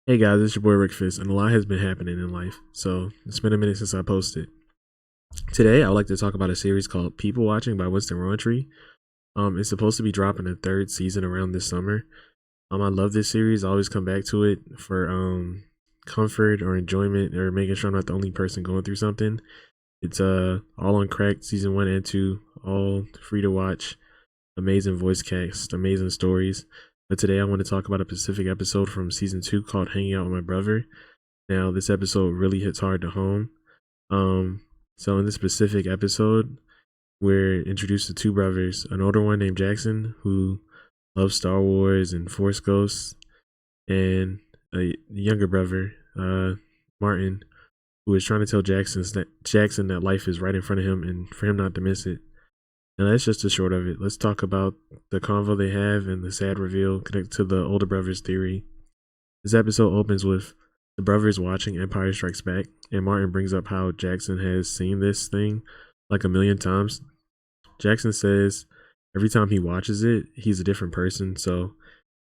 Hey guys, it's your boy Rick Fist, and a lot has been happening in life, so it's been a minute since I posted. Today, I would like to talk about a series called People Watching by Winston Rowntree. It's supposed to be dropping a third season around this summer. I love this series. I always come back to it for comfort or enjoyment or making sure I'm not the only person going through something. It's all on crack, season 1 and 2, all free to watch. Amazing voice cast, amazing stories. But today I want to talk about a specific episode from season 2 called Hanging Out with My Brother. Now, this episode really hits hard to home. Um, so in this specific episode, we're introduced to two brothers, an older one named Jackson, who loves Star Wars and Force Ghosts, and a younger brother, Martin, who is trying to tell Jackson that life is right in front of him and for him not to miss it. And that's just the short of it. Let's talk about the convo they have and the sad reveal connected to the older brother's theory. This episode opens with the brothers watching Empire Strikes Back, and Martin brings up how Jackson has seen this thing like a million times. Jackson says every time he watches it, he's a different person, so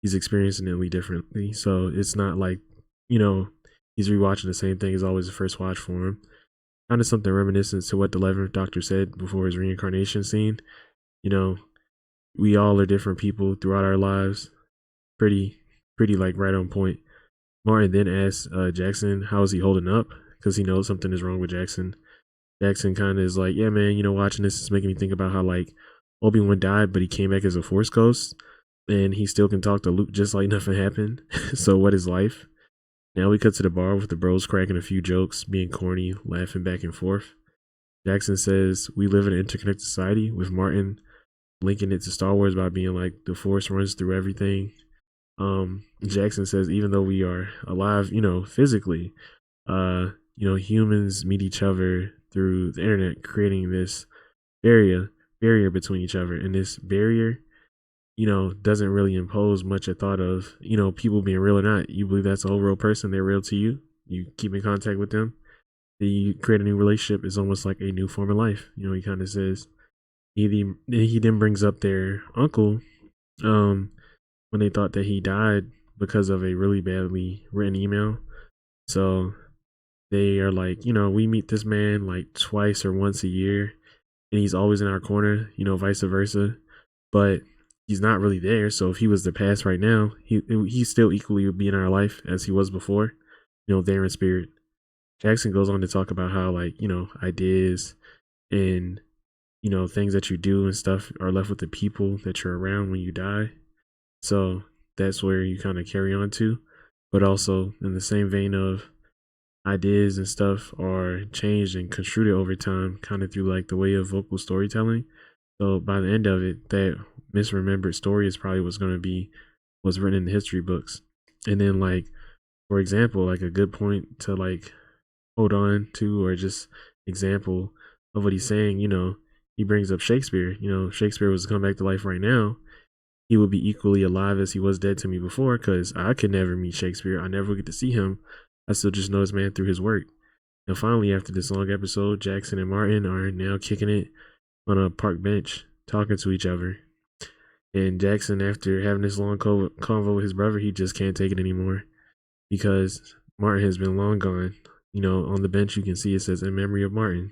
he's experiencing it differently. So it's not like, you know, he's rewatching the same thing as always the first watch for him. Kind of something reminiscent to what the 11th Doctor said before his reincarnation scene. You know, we all are different people throughout our lives. Pretty, pretty like right on point. Martin then asks Jackson how is he holding up because he knows something is wrong with Jackson. Jackson kind of is like, yeah, man, watching this is making me think about how like Obi-Wan died, but he came back as a Force ghost, and he still can talk to Luke just like nothing happened. So what is life? Now we cut to the bar with the bros cracking a few jokes, being corny, laughing back and forth. Jackson says we live in an interconnected society, with Martin linking it to Star Wars by being like the Force runs through everything. Jackson says even though we are alive, physically, humans meet each other through the internet, creating this barrier between each other, and this barrier, doesn't really impose much a thought of, people being real or not. You believe that's a whole real person, they're real to you. You keep in contact with them. Then you create a new relationship. It's almost like a new form of life. He kind of says he then brings up their uncle, um, when they thought that he died because of a really badly written email. So they are like, we meet this man like twice or once a year, and he's always in our corner, vice versa. But he's not really there. So if he was to pass right now, he still equally would be in our life as he was before, there in spirit. Jackson goes on to talk about how like, ideas and things that you do and stuff are left with the people that you're around when you die. So that's where you kind of carry on to. But also in the same vein of ideas and stuff are changed and construed over time, kind of through like the way of vocal storytelling. So by the end of it, that misremembered story is probably what's written in the history books. And then like, for example, like a good point to like hold on to, or just example of what he's saying, he brings up Shakespeare. Shakespeare was to come back to life right now, he would be equally alive as he was dead to me before, because I could never meet Shakespeare. I never get to see him. I still just know this man through his work. And finally, after this long episode, Jackson and Martin are now kicking it on a park bench, talking to each other. And Jackson, after having this long convo with his brother, he just can't take it anymore, because Martin has been long gone. On the bench, you can see it says, "In memory of Martin."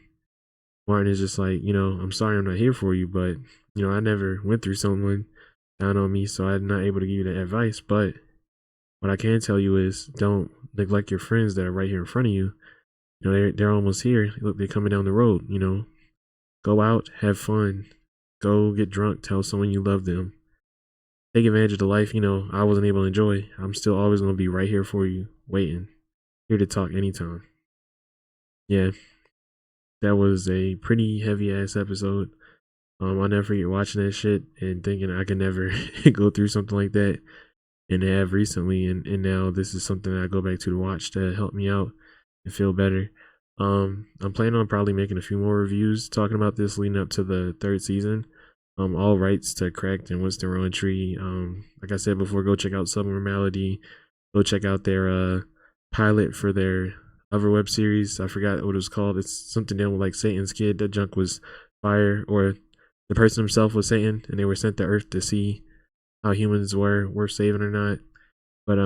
Martin is just like, I'm sorry I'm not here for you, but, I never went through someone down on me, so I'm not able to give you that advice. But what I can tell you is don't neglect your friends that are right here in front of you. They're almost here. Look, they're coming down the road. Go out, have fun, go get drunk, tell someone you love them. Take advantage of the life, I wasn't able to enjoy. I'm still always gonna be right here for you, waiting, here to talk anytime. Yeah, that was a pretty heavy ass episode. I'll never forget watching that shit and thinking I could never go through something like that, and have recently, and now this is something that I go back to watch to help me out and feel better. I'm planning on probably making a few more reviews talking about this leading up to the third season. All rights to Cracked and Winston Rowntree. Like I said before, go check out Summer Malady. Go check out their pilot for their other web series. I forgot what it was called. It's something down with like Satan's kid. That junk was fire, or the person himself was Satan, and they were sent to Earth to see how humans were worth saving or not. But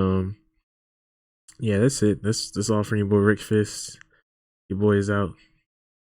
Yeah, that's it. That's all from your boy Rick Fist. Your boy is out.